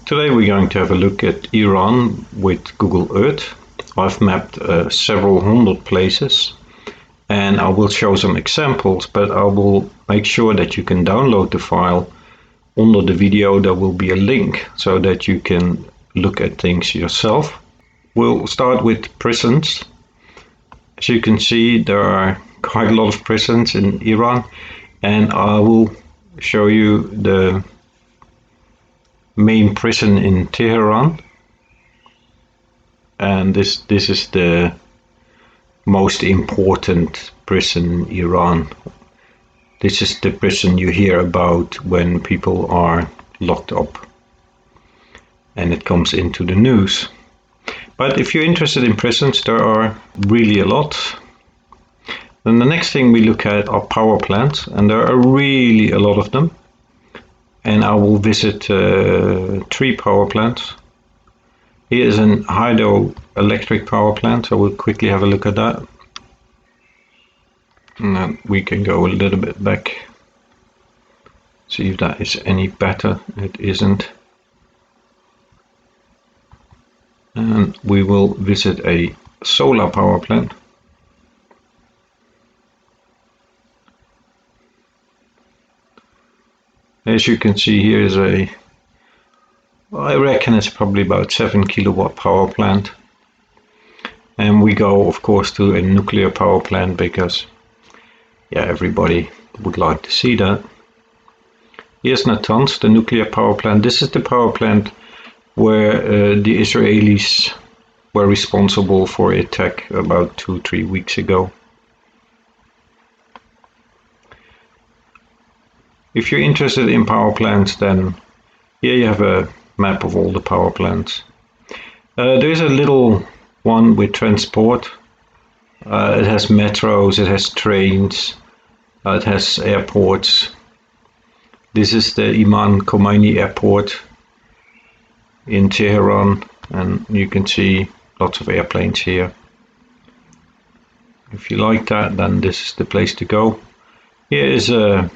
Today we're going to have a look at Iran with Google Earth. I've mapped several hundred places and I will show some examples, but I will make sure that you can download the file. Under the video there will be a link so that you can look at things yourself. We'll start with prisons. As you can see, there are quite a lot of prisons in Iran, and I will show you the main prison in Tehran, and this is the most important prison in Iran. This is the prison you hear about when people are locked up and it comes into the news. But if you're interested in prisons, there are really a lot. Then the next thing we look at are power plants, and there are really a lot of them. And I will visit 3 power plants. Here is an hydroelectric power plant, so we'll quickly have a look at that. And then we can go a little bit back, see if that is any better. It isn't. And we will visit a solar power plant. As you can see, here is I reckon it's probably about 7 kilowatt power plant. And we go, of course, to a nuclear power plant because, yeah, everybody would like to see that. Here's Natanz, the nuclear power plant. This is the power plant where the Israelis were responsible for an attack about 2-3 weeks ago. If you're interested in power plants, then here you have a map of all the power plants. There's a little one with transport. It has metros, it has trains, it has airports. This is the Imam Khomeini airport in Tehran, and you can see lots of airplanes here. If you like that, then this is the place to go. Here is a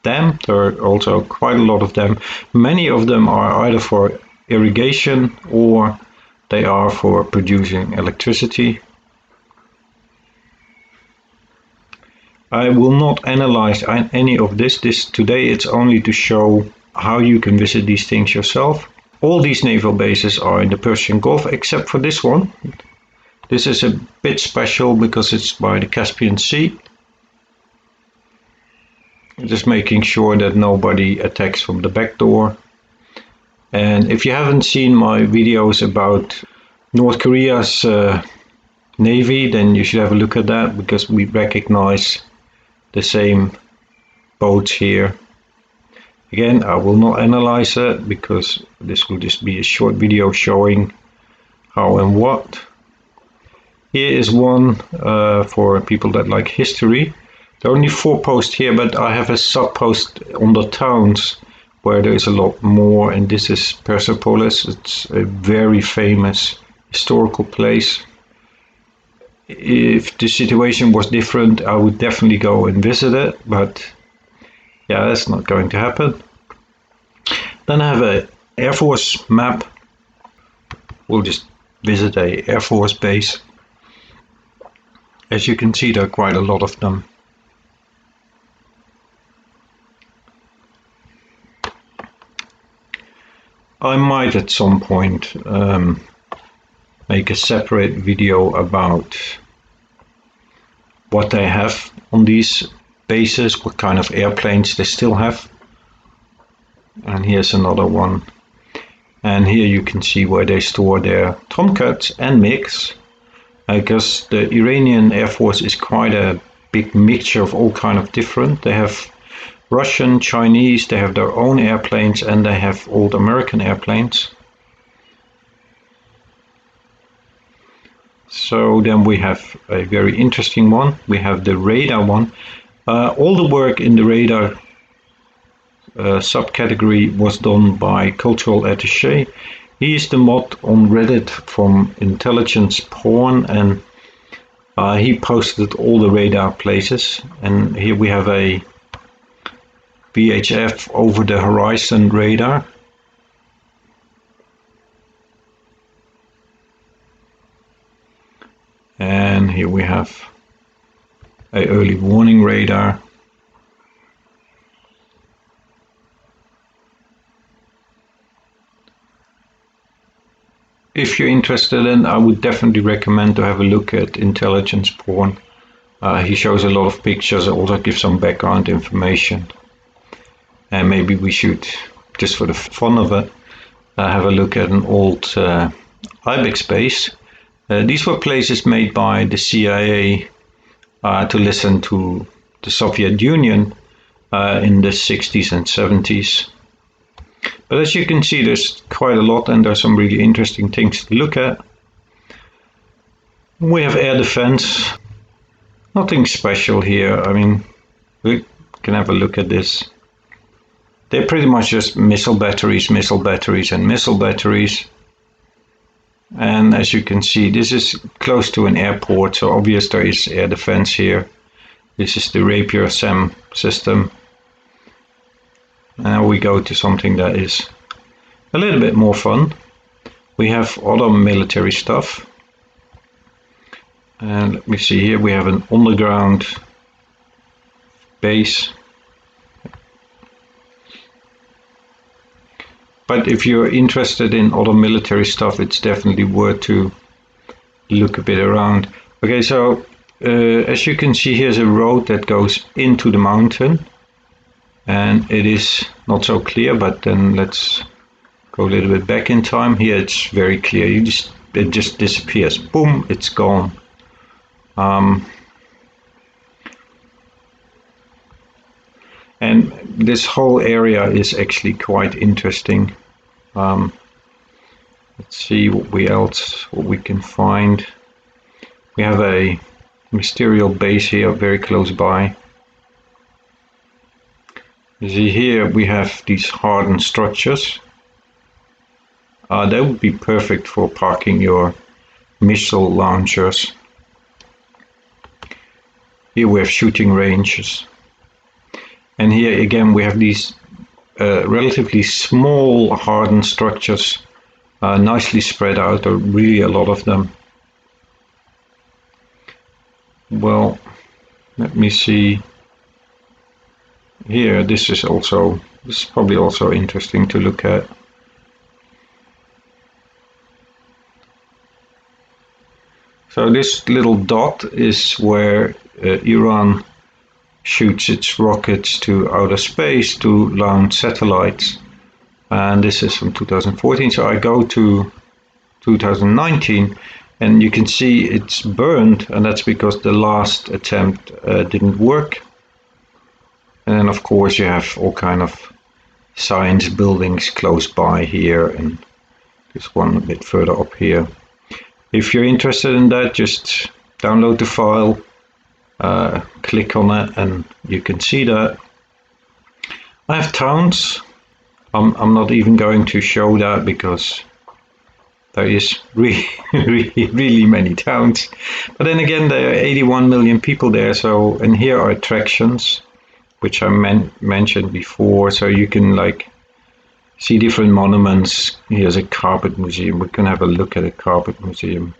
dam. There are also quite a lot of them. Many of them are either for irrigation or they are for producing electricity. I will not analyze any of this. Today it's only to show how you can visit these things yourself. All these naval bases are in the Persian Gulf except for this one. This is a bit special because it's by the Caspian Sea. Just making sure that nobody attacks from the back door. And if you haven't seen my videos about North Korea's Navy, then you should have a look at that, because we recognize the same boats here. Again, I will not analyze it because this will just be a short video showing how and what. Here is one for people that like history. There are only 4 posts here, but I have a sub post on the towns where there is a lot more, and this is Persepolis. It's a very famous historical place. If the situation was different, I would definitely go and visit it, but yeah, that's not going to happen. Then I have an Air Force map. We'll just visit a Air Force base. As you can see, there are quite a lot of them. I might at some point make a separate video about what they have on these bases, what kind of airplanes they still have. And here's another one. And here you can see where they store their Tomcats and MiGs, because the Iranian Air Force is quite a big mixture of all kind of different. They have Russian, Chinese, they have their own airplanes, and they have old American airplanes. So then we have a very interesting one. We have the radar one. All the work in the radar subcategory was done by Cultural Attaché. He is the mod on Reddit from Intelligence Porn, and he posted all the radar places. And here we have a VHF over the horizon radar. again, here we have a early warning radar. If you're interested in, I would definitely recommend to have a look at Intelligence Porn. He shows a lot of pictures, also gives some background information. And maybe we should, just for the fun of it, have a look at an old IBEX base. These were places made by the CIA to listen to the Soviet Union in the 60s and 70s. But as you can see, there's quite a lot, and there's some really interesting things to look at. We have air defense. Nothing special here. I mean, we can have a look at this. They're pretty much just missile batteries, and missile batteries. And as you can see, this is close to an airport, so obvious there is air defense here. This is the Rapier SAM system. Now we go to something that is a little bit more fun. We have other military stuff. And let me see here, we have an underground base. But if you're interested in other military stuff, it's definitely worth to look a bit around. Okay, so as you can see, here's a road that goes into the mountain. And it is not so clear, but then let's go a little bit back in time. Here it's very clear. It just disappears. Boom, it's gone. And this whole area is actually quite interesting. Let's see what we can find. We have a ministerial base here very close by. You see here we have these hardened structures. That would be perfect for parking your missile launchers. Here we have shooting ranges. And here again we have these relatively small hardened structures, nicely spread out, or really a lot of them. Well, let me see. Here, this is probably also interesting to look at. So this little dot is where Iran shoots its rockets to outer space to launch satellites. And this is from 2014. So I go to 2019 and you can see it's burned, and that's because the last attempt didn't work. And then of course you have all kind of science buildings close by here, and this one a bit further up here. If you're interested in that, just download the file, click on it, and you can see that. I have towns. I'm not even going to show that because there is really many towns. But then again, there are 81 million people there. So, and here are attractions, which I mentioned before. So you can like see different monuments. Here's a carpet museum. We can have a look at a carpet museum.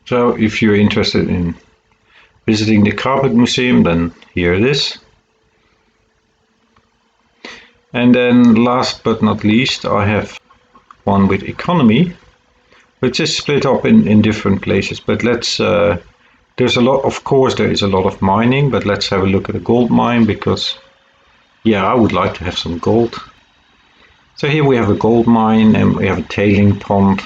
So if you're interested in visiting the carpet museum, then here it is. And then last but not least, I have one with economy, which is split up in different places. But let's, there's a lot, of course, there is a lot of mining, but let's have a look at a gold mine because, yeah, I would like to have some gold. So here we have a gold mine and we have a tailing pond.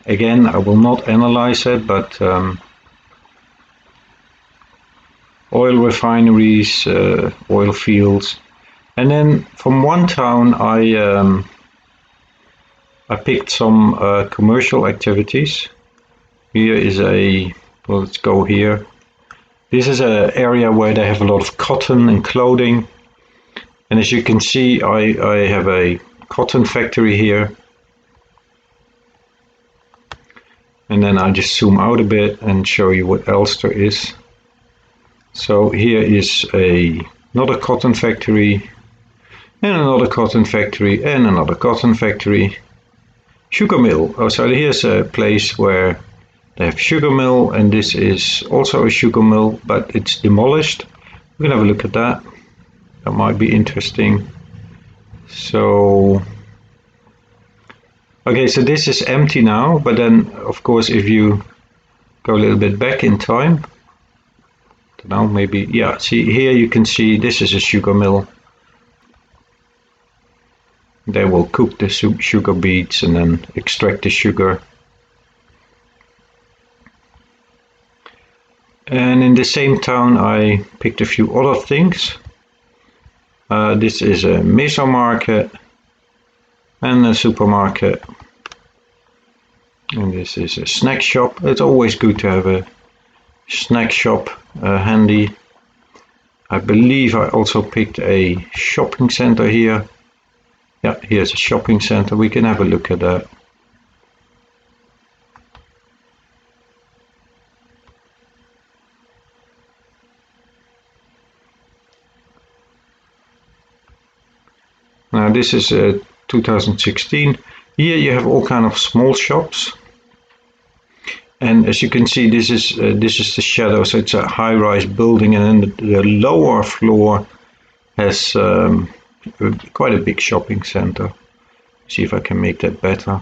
Again, I will not analyze it, but oil refineries, oil fields. And then from one town, I picked some commercial activities. Here is well, let's go here. This is an area where they have a lot of cotton and clothing. And as you can see, I have a cotton factory here. And then I'll just zoom out a bit and show you what else there is. So here is another cotton factory. and another cotton factory, and another cotton factory. Sugar mill. Oh, so here's a place where they have sugar mill, and this is also a sugar mill, but it's demolished. We can have a look at that. That might be interesting. So, okay, so this is empty now, but then, of course, if you go a little bit back in time, don't know, maybe, yeah, see here you can see this is a sugar mill. They will cook the sugar beets and then extract the sugar. And in the same town I picked a few other things. This is a meso market and a supermarket. And this is a snack shop. It's always good to have a snack shop handy. I believe I also picked a shopping center here. Yeah, here's a shopping center. We can have a look at that. Now this is 2016. Here you have all kind of small shops, and as you can see, this is the shadow. So it's a high-rise building, and then the lower floor has quite a big shopping center. See if I can make that better.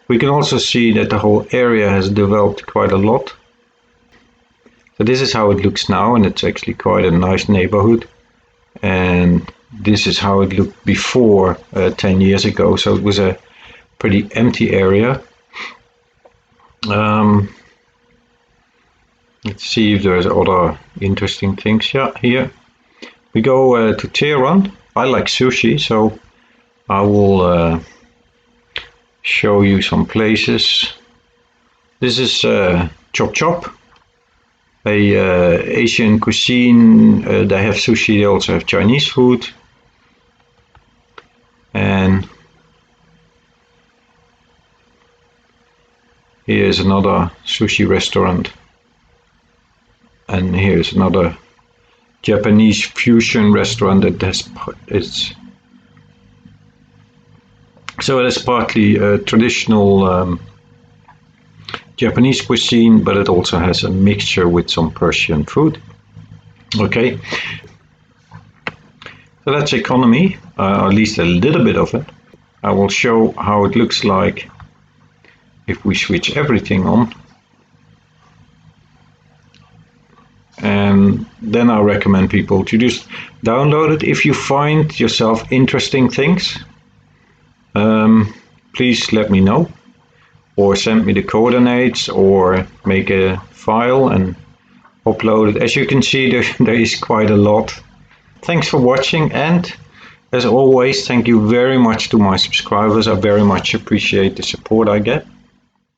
We can also see that the whole area has developed quite a lot. So this is how it looks now, and it's actually quite a nice neighborhood. And this is how it looked before 10 years ago. So it was a pretty empty area. Let's see if there's other interesting things. Yeah, here we go to Tehran. I like sushi, so I will show you some places. This is Chop Chop, a Asian cuisine. They have sushi, they also have Chinese food. And here's another sushi restaurant. And here's another Japanese fusion restaurant that has so it is partly traditional Japanese cuisine, but it also has a mixture with some Persian food. Okay, so that's economy, at least a little bit of it. I will show how it looks like if we switch everything on. And then I recommend people to just download it. If you find yourself interesting things, please let me know, or send me the coordinates, or make a file and upload it. As you can see, there is quite a lot. Thanks for watching, and as always, thank you very much to my subscribers. I very much appreciate the support I get.